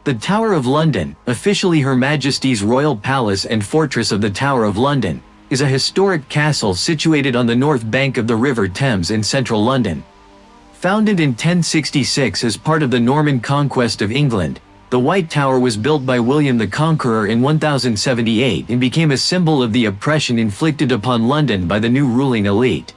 The Tower of London, officially Her Majesty's Royal Palace and Fortress of the Tower of London, is a historic castle situated on the north bank of the River Thames in central London. Founded in 1066 as part of the Norman conquest of England, the White Tower was built by William the Conqueror in 1078 and became a symbol of the oppression inflicted upon London by the new ruling elite.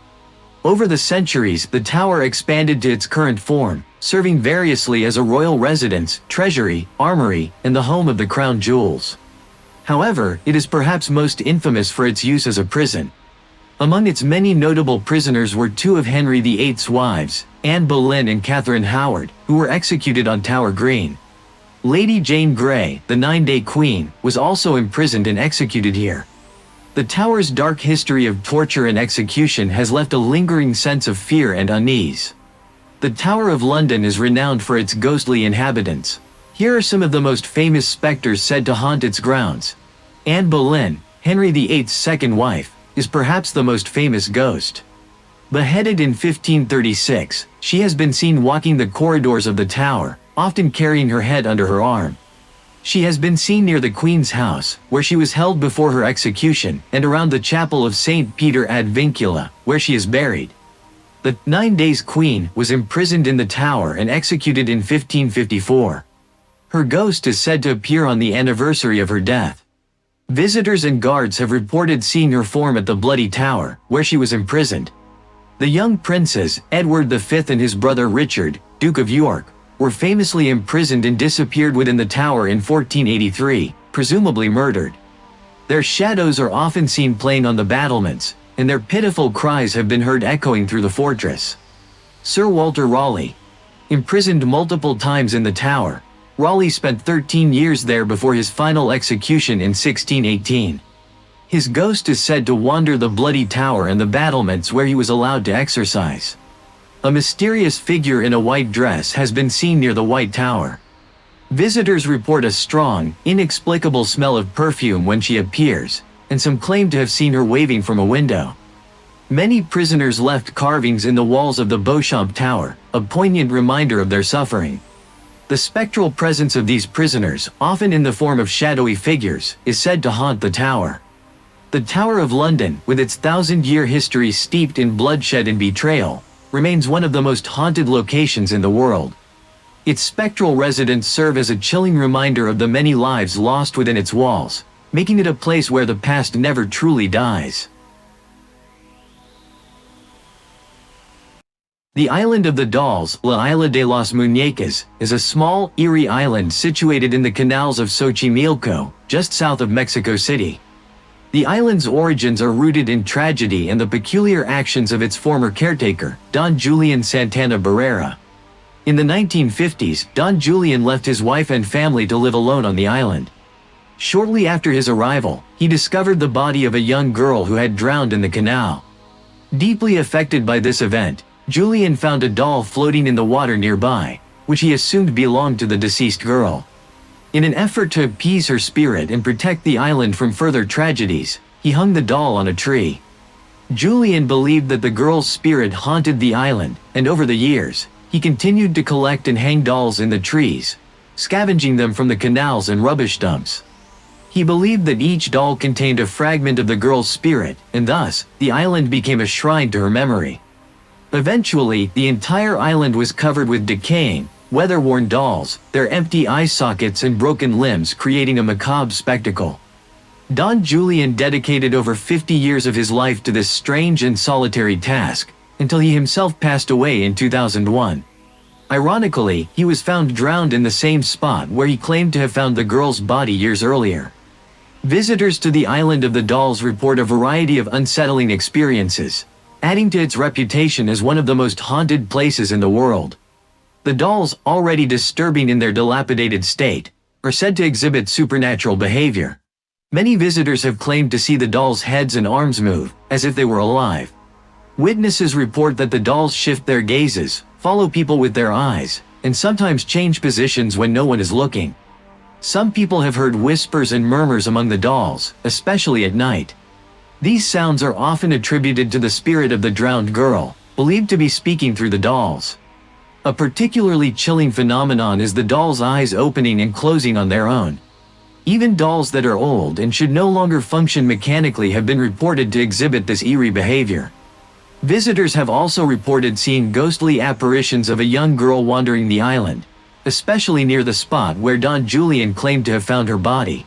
Over the centuries, the tower expanded to its current form, serving variously as a royal residence, treasury, armory, and the home of the crown jewels. However, it is perhaps most infamous for its use as a prison. Among its many notable prisoners were two of Henry VIII's wives, Anne Boleyn and Catherine Howard, who were executed on Tower Green. Lady Jane Grey, the Nine-Day Queen, was also imprisoned and executed here. The tower's dark history of torture and execution has left a lingering sense of fear and unease. The Tower of London is renowned for its ghostly inhabitants. Here are some of the most famous specters said to haunt its grounds. Anne Boleyn, Henry VIII's second wife, is perhaps the most famous ghost. Beheaded in 1536, she has been seen walking the corridors of the tower, often carrying her head under her arm. She has been seen near the Queen's house, where she was held before her execution, and around the chapel of St. Peter ad Vincula, where she is buried. The 9 Days Queen was imprisoned in the tower and executed in 1554. Her ghost is said to appear on the anniversary of her death. Visitors and guards have reported seeing her form at the Bloody Tower, where she was imprisoned. The young princes, Edward V and his brother Richard, Duke of York, were famously imprisoned and disappeared within the tower in 1483, presumably murdered. Their shadows are often seen playing on the battlements, and their pitiful cries have been heard echoing through the fortress. Sir Walter Raleigh. Imprisoned multiple times in the tower, Raleigh spent 13 years there before his final execution in 1618. His ghost is said to wander the Bloody Tower and the battlements where he was allowed to exercise. A mysterious figure in a white dress has been seen near the White Tower. Visitors report a strong, inexplicable smell of perfume when she appears, and some claim to have seen her waving from a window. Many prisoners left carvings in the walls of the Beauchamp Tower, a poignant reminder of their suffering. The spectral presence of these prisoners, often in the form of shadowy figures, is said to haunt the tower. The Tower of London, with its 1,000-year history steeped in bloodshed and betrayal, remains one of the most haunted locations in the world. Its spectral residents serve as a chilling reminder of the many lives lost within its walls, making it a place where the past never truly dies. The Island of the Dolls, La Isla de las Muñecas, is a small, eerie island situated in the canals of Xochimilco, just south of Mexico City. The island's origins are rooted in tragedy and the peculiar actions of its former caretaker, Don Julian Santana Barrera. In the 1950s, Don Julian left his wife and family to live alone on the island. Shortly after his arrival, he discovered the body of a young girl who had drowned in the canal. Deeply affected by this event, Julian found a doll floating in the water nearby, which he assumed belonged to the deceased girl. In an effort to appease her spirit and protect the island from further tragedies, he hung the doll on a tree. Julian believed that the girl's spirit haunted the island, and over the years, he continued to collect and hang dolls in the trees, scavenging them from the canals and rubbish dumps. He believed that each doll contained a fragment of the girl's spirit, and thus, the island became a shrine to her memory. Eventually, the entire island was covered with decaying, weather-worn dolls, their empty eye sockets and broken limbs creating a macabre spectacle. Don Julian dedicated over 50 years of his life to this strange and solitary task, until he himself passed away in 2001. Ironically, he was found drowned in the same spot where he claimed to have found the girl's body years earlier. Visitors to the Island of the Dolls report a variety of unsettling experiences, adding to its reputation as one of the most haunted places in the world. The dolls, already disturbing in their dilapidated state, are said to exhibit supernatural behavior. Many visitors have claimed to see the dolls' heads and arms move, as if they were alive. Witnesses report that the dolls shift their gazes, follow people with their eyes, and sometimes change positions when no one is looking. Some people have heard whispers and murmurs among the dolls, especially at night. These sounds are often attributed to the spirit of the drowned girl, believed to be speaking through the dolls. A particularly chilling phenomenon is the doll's eyes opening and closing on their own. Even dolls that are old and should no longer function mechanically have been reported to exhibit this eerie behavior. Visitors have also reported seeing ghostly apparitions of a young girl wandering the island, especially near the spot where Don Julian claimed to have found her body.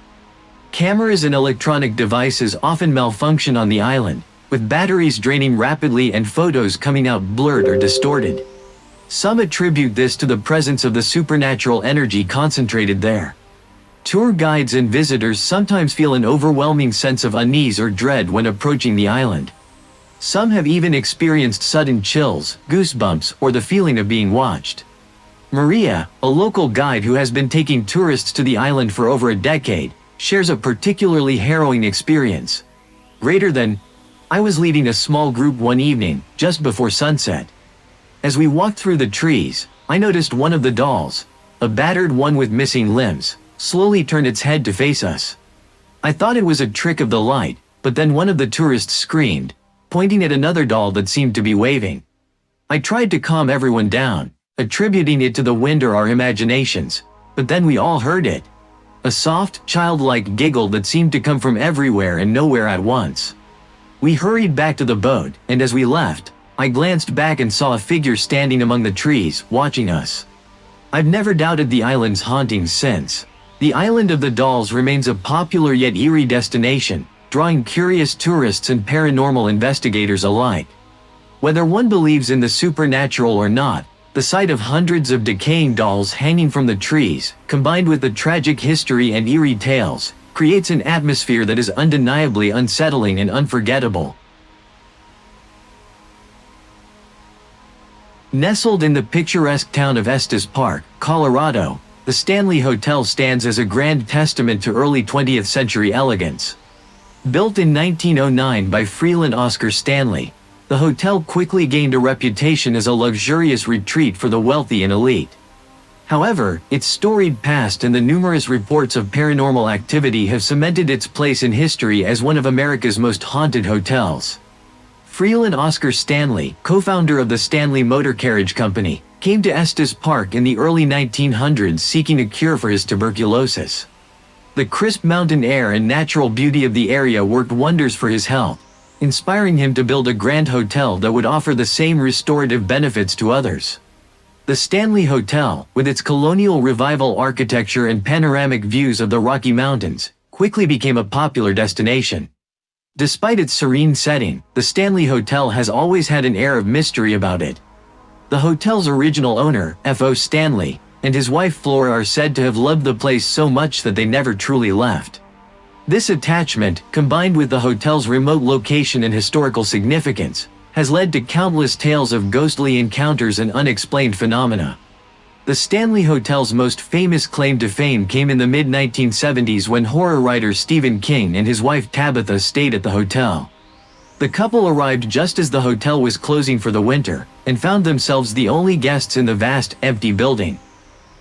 Cameras and electronic devices often malfunction on the island, with batteries draining rapidly and photos coming out blurred or distorted. Some attribute this to the presence of the supernatural energy concentrated there. Tour guides and visitors sometimes feel an overwhelming sense of unease or dread when approaching the island. Some have even experienced sudden chills, goosebumps, or the feeling of being watched. Maria, a local guide who has been taking tourists to the island for over a decade, shares a particularly harrowing experience. I was leading a small group one evening, just before sunset. As we walked through the trees, I noticed one of the dolls, a battered one with missing limbs, slowly turned its head to face us. I thought it was a trick of the light, but then one of the tourists screamed, pointing at another doll that seemed to be waving. I tried to calm everyone down, attributing it to the wind or our imaginations, but then we all heard it. A soft, childlike giggle that seemed to come from everywhere and nowhere at once. We hurried back to the boat, and as we left, I glanced back and saw a figure standing among the trees, watching us. I've never doubted the island's hauntings since. The Island of the Dolls remains a popular yet eerie destination, drawing curious tourists and paranormal investigators alike. Whether one believes in the supernatural or not, the sight of hundreds of decaying dolls hanging from the trees, combined with the tragic history and eerie tales, creates an atmosphere that is undeniably unsettling and unforgettable. Nestled in the picturesque town of Estes Park, Colorado, the Stanley Hotel stands as a grand testament to early 20th century elegance. Built in 1909 by Freeland Oscar Stanley, the hotel quickly gained a reputation as a luxurious retreat for the wealthy and elite. However, its storied past and the numerous reports of paranormal activity have cemented its place in history as one of America's most haunted hotels. Freeland Oscar Stanley, co-founder of the Stanley Motor Carriage Company, came to Estes Park in the early 1900s seeking a cure for his tuberculosis. The crisp mountain air and natural beauty of the area worked wonders for his health, inspiring him to build a grand hotel that would offer the same restorative benefits to others. The Stanley Hotel, with its colonial revival architecture and panoramic views of the Rocky Mountains, quickly became a popular destination. Despite its serene setting, the Stanley Hotel has always had an air of mystery about it. The hotel's original owner, F.O. Stanley, and his wife Flora are said to have loved the place so much that they never truly left. This attachment, combined with the hotel's remote location and historical significance, has led to countless tales of ghostly encounters and unexplained phenomena. The Stanley Hotel's most famous claim to fame came in the mid-1970s when horror writer Stephen King and his wife Tabitha stayed at the hotel. The couple arrived just as the hotel was closing for the winter, and found themselves the only guests in the vast, empty building.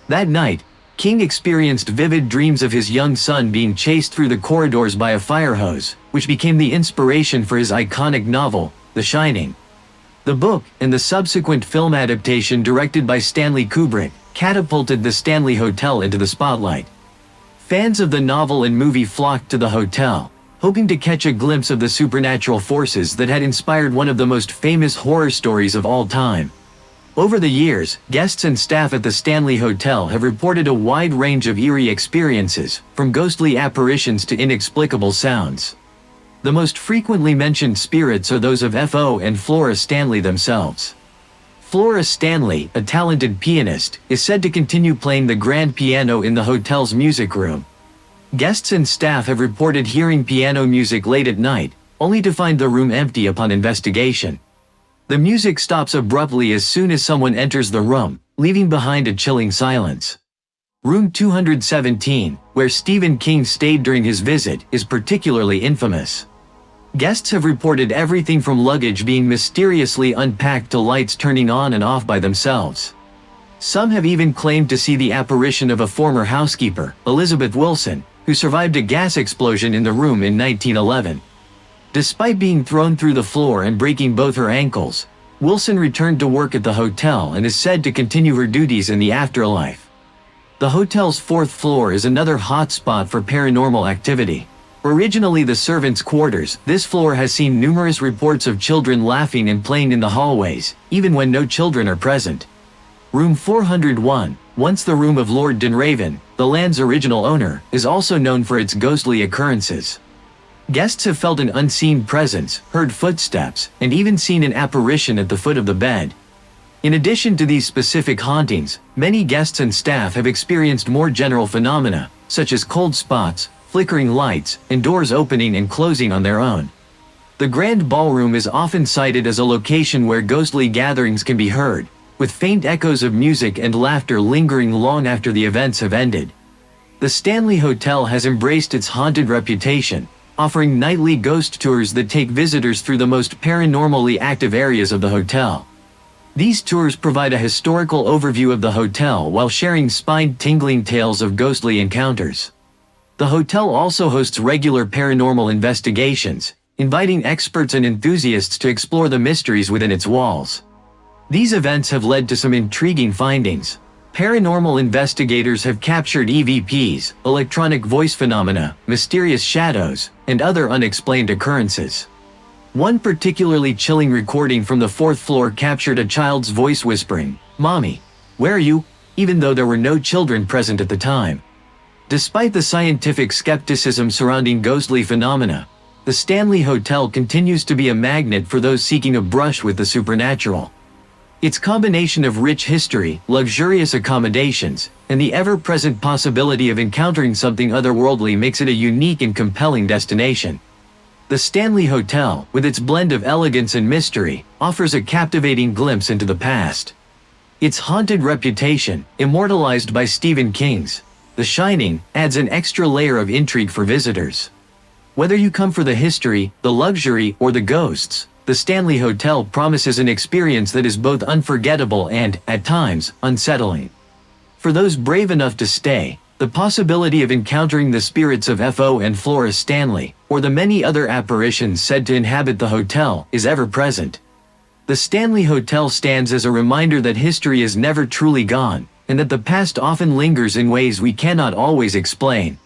That night, King experienced vivid dreams of his young son being chased through the corridors by a fire hose, which became the inspiration for his iconic novel, The Shining. The book, and the subsequent film adaptation directed by Stanley Kubrick, catapulted the Stanley Hotel into the spotlight. Fans of the novel and movie flocked to the hotel, hoping to catch a glimpse of the supernatural forces that had inspired one of the most famous horror stories of all time. Over the years, guests and staff at the Stanley Hotel have reported a wide range of eerie experiences, from ghostly apparitions to inexplicable sounds. The most frequently mentioned spirits are those of F.O. and Flora Stanley themselves. Flora Stanley, a talented pianist, is said to continue playing the grand piano in the hotel's music room. Guests and staff have reported hearing piano music late at night, only to find the room empty upon investigation. The music stops abruptly as soon as someone enters the room, leaving behind a chilling silence. Room 217, where Stephen King stayed during his visit, is particularly infamous. Guests have reported everything from luggage being mysteriously unpacked to lights turning on and off by themselves. Some have even claimed to see the apparition of a former housekeeper, Elizabeth Wilson, who survived a gas explosion in the room in 1911. Despite being thrown through the floor and breaking both her ankles, Wilson returned to work at the hotel and is said to continue her duties in the afterlife. The hotel's fourth floor is another hotspot for paranormal activity. Originally the servants' quarters, this floor has seen numerous reports of children laughing and playing in the hallways, even when no children are present. Room 401, once the room of Lord Dunraven, the land's original owner, is also known for its ghostly occurrences. Guests have felt an unseen presence, heard footsteps, and even seen an apparition at the foot of the bed. In addition to these specific hauntings, many guests and staff have experienced more general phenomena, such as cold spots, flickering lights, and doors opening and closing on their own. The Grand Ballroom is often cited as a location where ghostly gatherings can be heard, with faint echoes of music and laughter lingering long after the events have ended. The Stanley Hotel has embraced its haunted reputation, offering nightly ghost tours that take visitors through the most paranormally active areas of the hotel. These tours provide a historical overview of the hotel while sharing spine-tingling tales of ghostly encounters. The hotel also hosts regular paranormal investigations, inviting experts and enthusiasts to explore the mysteries within its walls. These events have led to some intriguing findings. Paranormal investigators have captured EVPs, electronic voice phenomena, mysterious shadows, and other unexplained occurrences. One particularly chilling recording from the fourth floor captured a child's voice whispering, "Mommy, where are you?" even though there were no children present at the time. Despite the scientific skepticism surrounding ghostly phenomena, the Stanley Hotel continues to be a magnet for those seeking a brush with the supernatural. Its combination of rich history, luxurious accommodations, and the ever-present possibility of encountering something otherworldly makes it a unique and compelling destination. The Stanley Hotel, with its blend of elegance and mystery, offers a captivating glimpse into the past. Its haunted reputation, immortalized by Stephen King's The Shining, adds an extra layer of intrigue for visitors. Whether you come for the history, the luxury, or the ghosts, the Stanley Hotel promises an experience that is both unforgettable and, at times, unsettling. For those brave enough to stay, the possibility of encountering the spirits of F.O. and Flora Stanley, or the many other apparitions said to inhabit the hotel, is ever present. The Stanley Hotel stands as a reminder that history is never truly gone, and that the past often lingers in ways we cannot always explain.